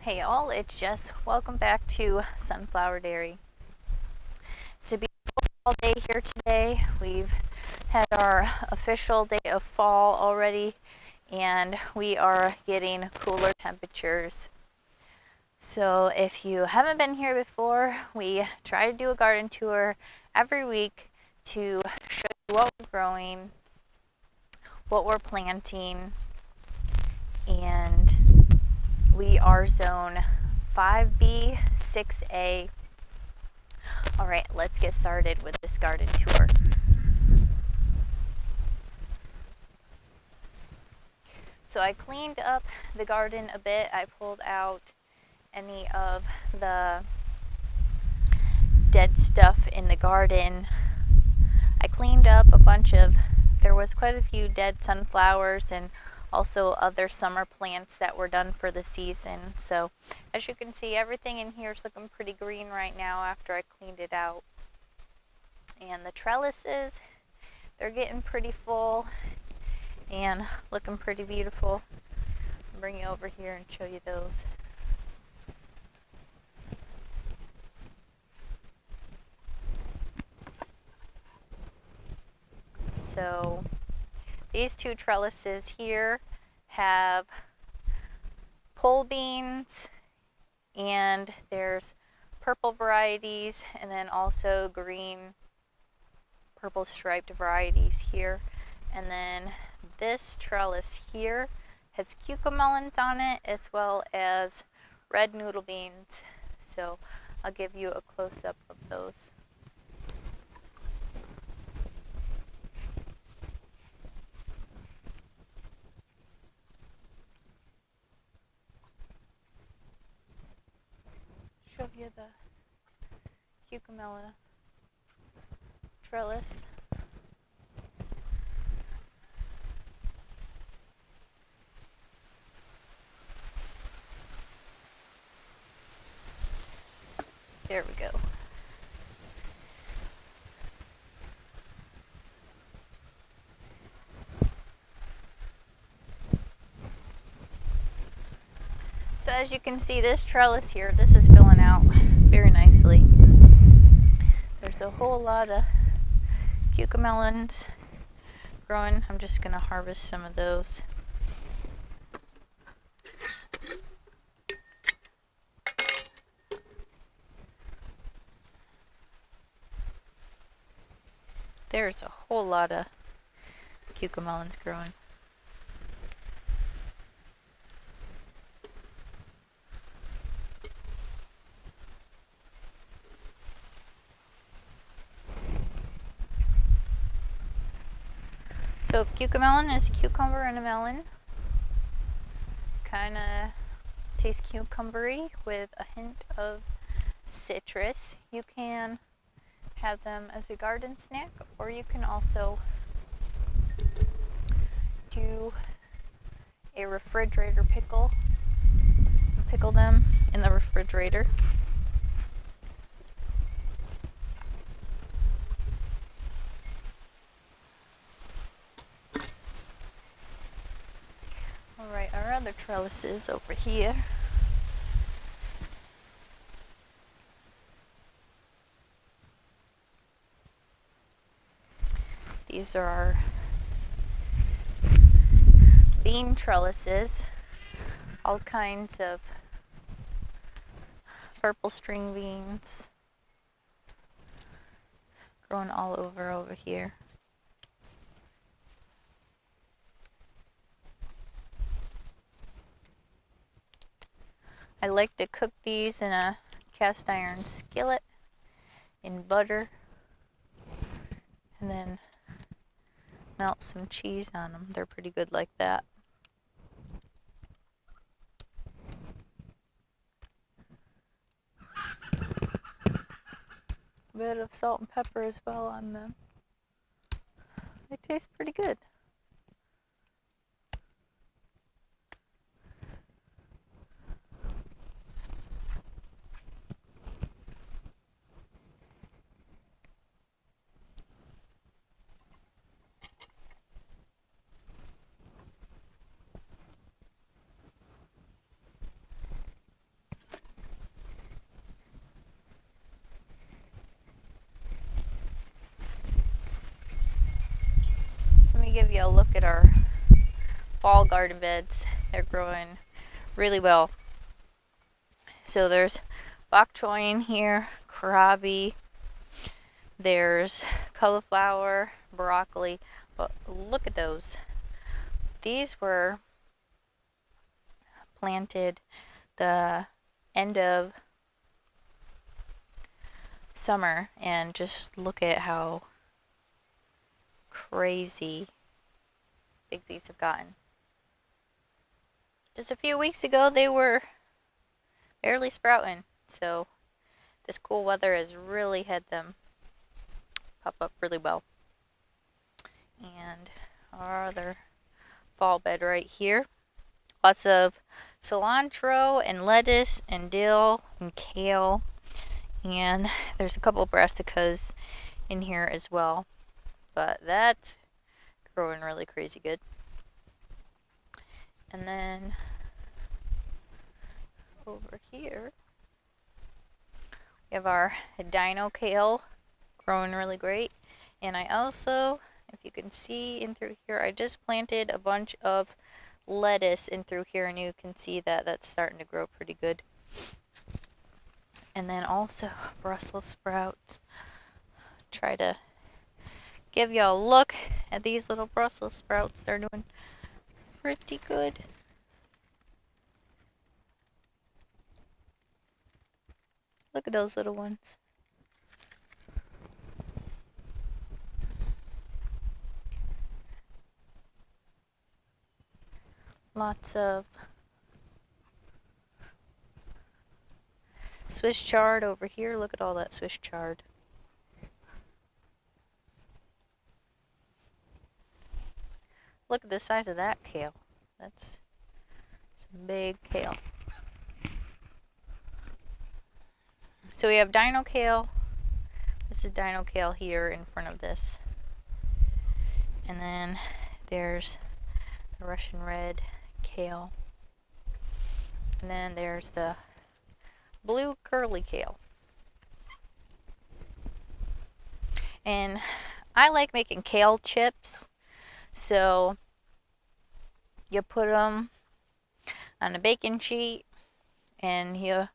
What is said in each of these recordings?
Hey all, it's Jess. Welcome back to Sunflower Dairy. It's a beautiful fall day here today. We've had our official day of fall already, and we are getting cooler temperatures. So if you haven't been here before, we try to do a garden tour every week to show you what we're growing, what we're planting, and we are zone 5B, 6A. All right, let's get started with this garden tour. So I cleaned up the garden a bit. I pulled out any of the dead stuff in the garden. I cleaned up there was quite a few dead sunflowers and also other summer plants that were done for the season. So as you can see, everything in here is looking pretty green right now after I cleaned it out. And the trellises, they're getting pretty full and looking pretty beautiful. I'll bring you over here and show you those. So these two trellises here have pole beans, and there's purple varieties and then also green purple striped varieties here. And then this trellis here has cucamelons on it as well as red noodle beans. So I'll give you a close-up of those. Show you the cucumella trellis. There we go. So as you can see, this trellis here, this is filling out very nicely. There's a whole lot of cucamelons growing. I'm just going to harvest some of those. There's a whole lot of cucamelons growing. So cucamelon is a cucumber and a melon. Kind of tastes cucumbery with a hint of citrus. You can have them as a garden snack, or you can also do a refrigerator pickle. Pickle them in the refrigerator. Alright, our other trellises over here. These are our bean trellises. All kinds of purple string beans growing all over here. I like to cook these in a cast iron skillet in butter and then melt some cheese on them. They're pretty good like that. A bit of salt and pepper as well on them. They taste pretty good. give you a look at our fall garden beds. They're growing really well. So there's bok choy in here, kohlrabi, there's cauliflower, broccoli, but look at those. These were planted the end of summer, and just look at how crazy big these have gotten. Just a few weeks ago they were barely sprouting, so this cool weather has really had them pop up really well. And our other fall bed right here, lots of cilantro and lettuce and dill and kale, and there's a couple brassicas in here as well, but that's growing really crazy good. And then over here we have our dino kale growing really great. And I also, if you can see in through here, I just planted a bunch of lettuce in through here, and you can see that that's starting to grow pretty good. And then also Brussels sprouts. Try to give you a look at these little Brussels sprouts. They're doing pretty good. Look at those little ones. Lots of Swiss chard over here. Look at all that Swiss chard. Look at the size of that kale. That's some big kale. So we have dino kale. This is dino kale here in front of this. And then there's the Russian red kale. And then there's the blue curly kale. And I like making kale chips. So you put them on a baking sheet and you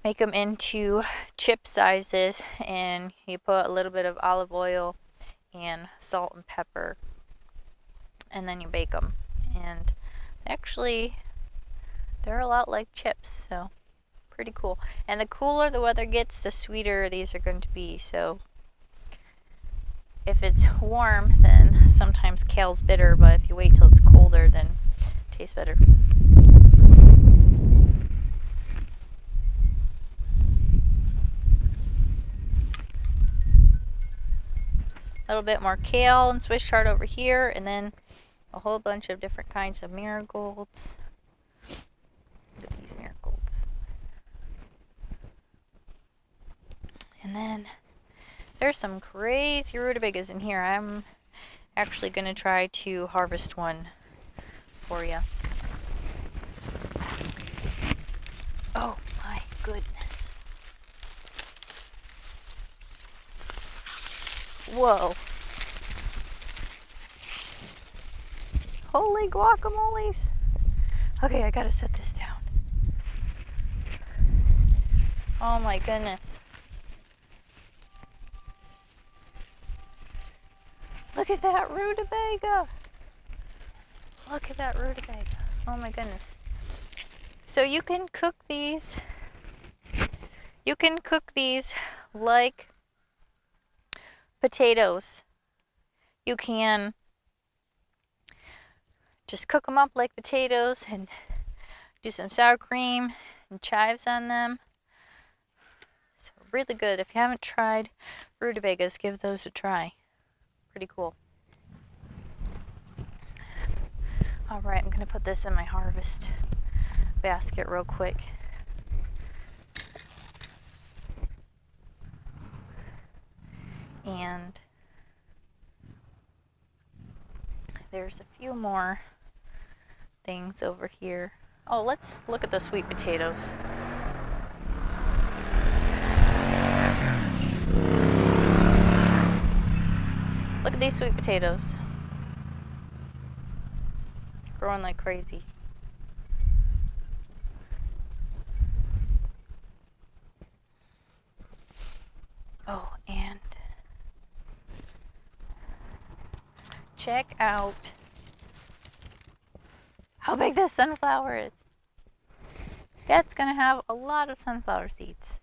make them into chip sizes, and you put a little bit of olive oil and salt and pepper, and then you bake them. And actually they're a lot like chips, so pretty cool. And the cooler the weather gets, the sweeter these are going to be. So if it's warm, then sometimes kale's bitter, but if you wait till it's colder, then it tastes better. A little bit more kale and Swiss chard over here, and then a whole bunch of different kinds of marigolds. Look at these marigolds. And then there's some crazy rutabagas in here. I'm actually going to try to harvest one for you. Oh my goodness. Whoa. Holy guacamoles. Okay, I gotta set this down. Oh my goodness. Look at that rutabaga. Look at that rutabaga. Oh my goodness. So you can cook these. You can cook these like potatoes. You can just cook them up like potatoes and do some sour cream and chives on them. So really good. If you haven't tried rutabagas, give those a try. Pretty cool. Alright, I'm going to put this in my harvest basket real quick. And there's a few more things over here. Oh, let's look at the sweet potatoes. Look at these sweet potatoes. growing like crazy. Oh, and check out how big this sunflower is. That's gonna have a lot of sunflower seeds.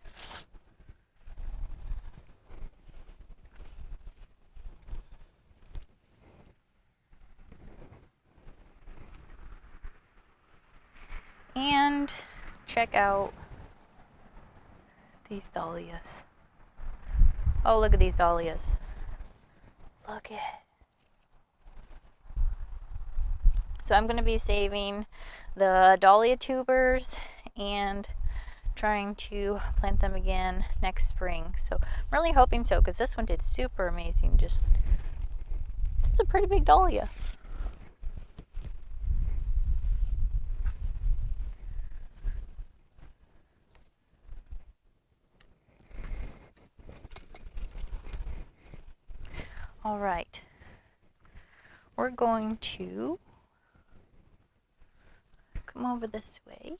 And check out these dahlias. Oh, look at these dahlias. Look at. So I'm going to be saving the dahlia tubers and trying to plant them again next spring. So I'm really hoping so, because this one did super amazing. Just, it's a pretty big dahlia. All right, we're going to come over this way.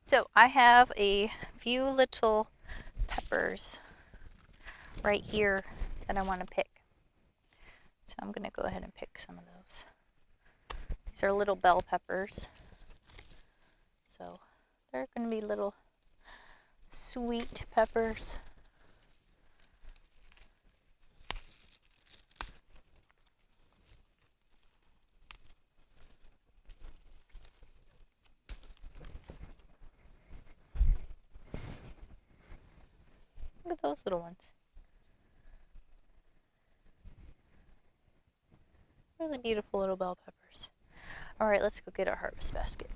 So I have a few little peppers right here that I want to pick. So I'm going to go ahead and pick some of those. These are little bell peppers. So they're going to be little sweet peppers. Look at those little ones. Really beautiful little bell peppers. All right, let's go get our harvest basket.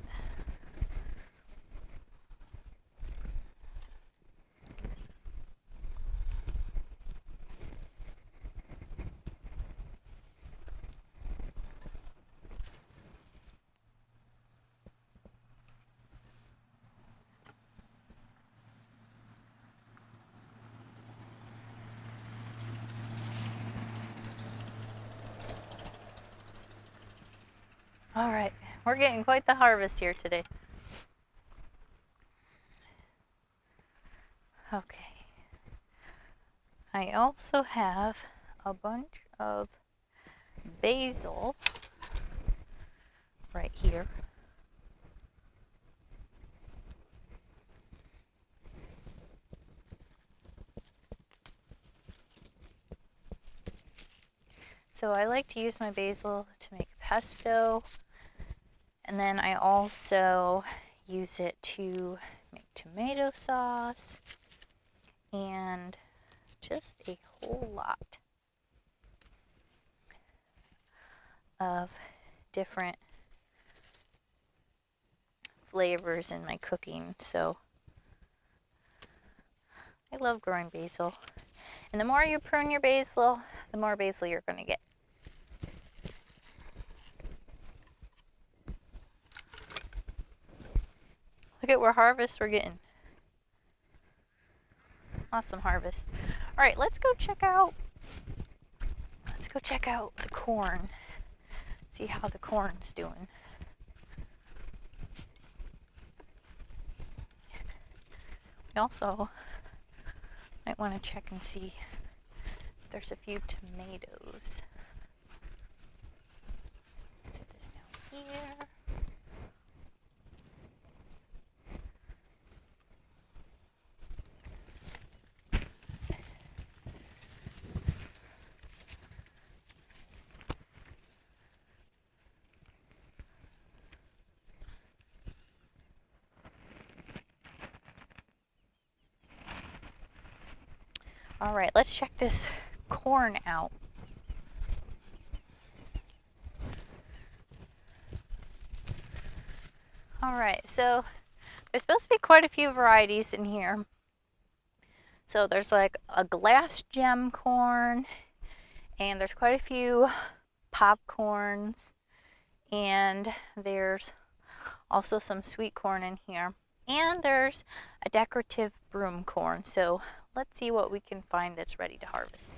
All right, we're getting quite the harvest here today. Okay. I also have a bunch of basil right here. So I like to use my basil to make pesto, and then I also use it to make tomato sauce and just a whole lot of different flavors in my cooking. So I love growing basil. And the more you prune your basil, the more basil you're going to get. Look at what harvest we're getting. Awesome harvest. All right, let's go check out the corn. See how the corn's doing. We also might want to check and see if there's a few tomatoes. Set this down here. All right, let's check this corn out. All right, so there's supposed to be quite a few varieties in here. So there's like a glass gem corn, and there's quite a few popcorns, and there's also some sweet corn in here. And there's a decorative broom corn. So let's see what we can find that's ready to harvest.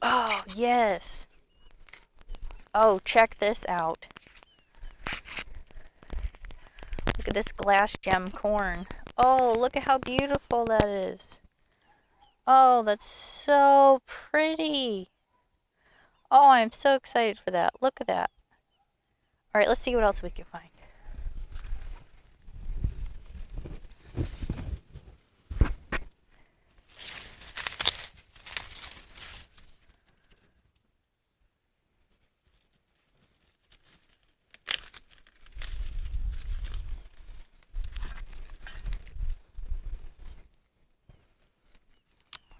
Oh, yes. Oh, check this out. Look at this glass gem corn. Oh, look at how beautiful that is. Oh, that's so pretty. Oh, I'm so excited for that. Look at that. All right, let's see what else we can find.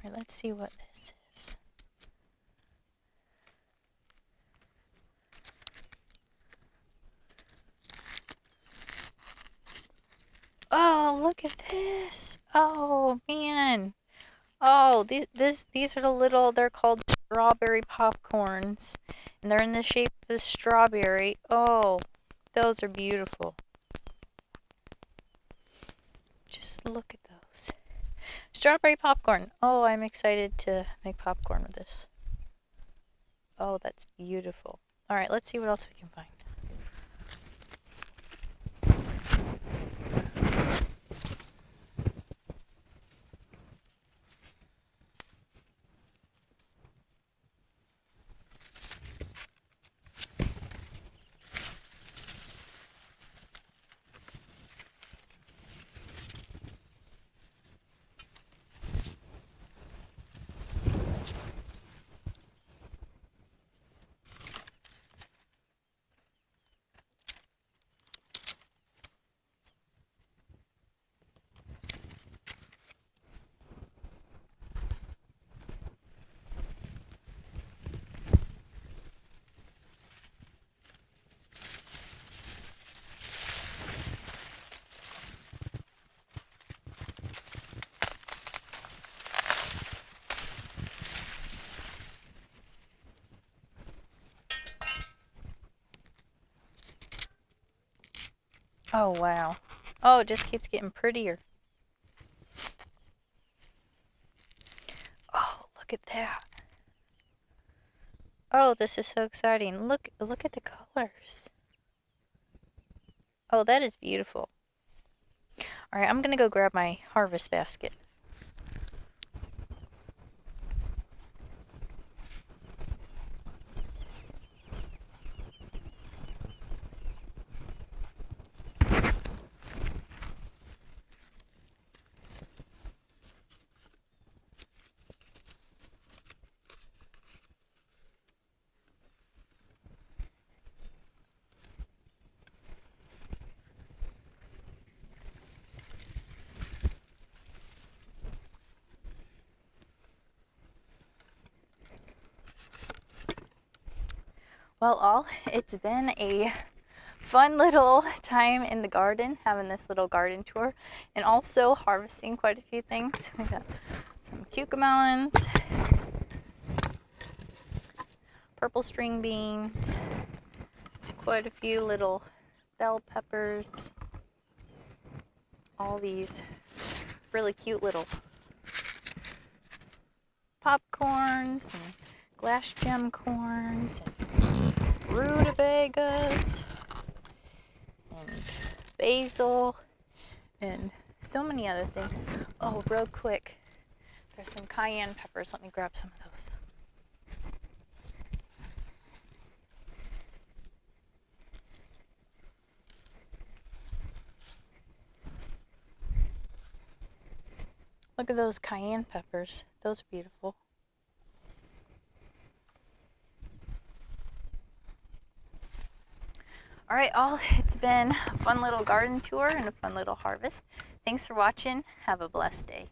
All right, let's see what this is. Oh, look at this. Oh, man. Oh, these are the little, they're called strawberry popcorns, and they're in the shape of strawberry. Oh, those are beautiful. Just look at those. Strawberry popcorn. Oh, I'm excited to make popcorn with this. Oh, that's beautiful. All right, let's see what else we can find. Oh, wow. Oh, it just keeps getting prettier. Oh, look at that. Oh, this is so exciting. Look at the colors. Oh, that is beautiful. All right, I'm going to go grab my harvest basket. Well, it's been a fun little time in the garden, having this little garden tour, and also harvesting quite a few things. We got some cucamelons, purple string beans, quite a few little bell peppers, all these really cute little popcorns and glass gem corns and rutabagas and basil and so many other things. Oh, real quick, there's some cayenne peppers. Let me grab some of those. Look at those cayenne peppers. Those are beautiful. All right, all, it's been a fun little garden tour and a fun little harvest. Thanks for watching. Have a blessed day.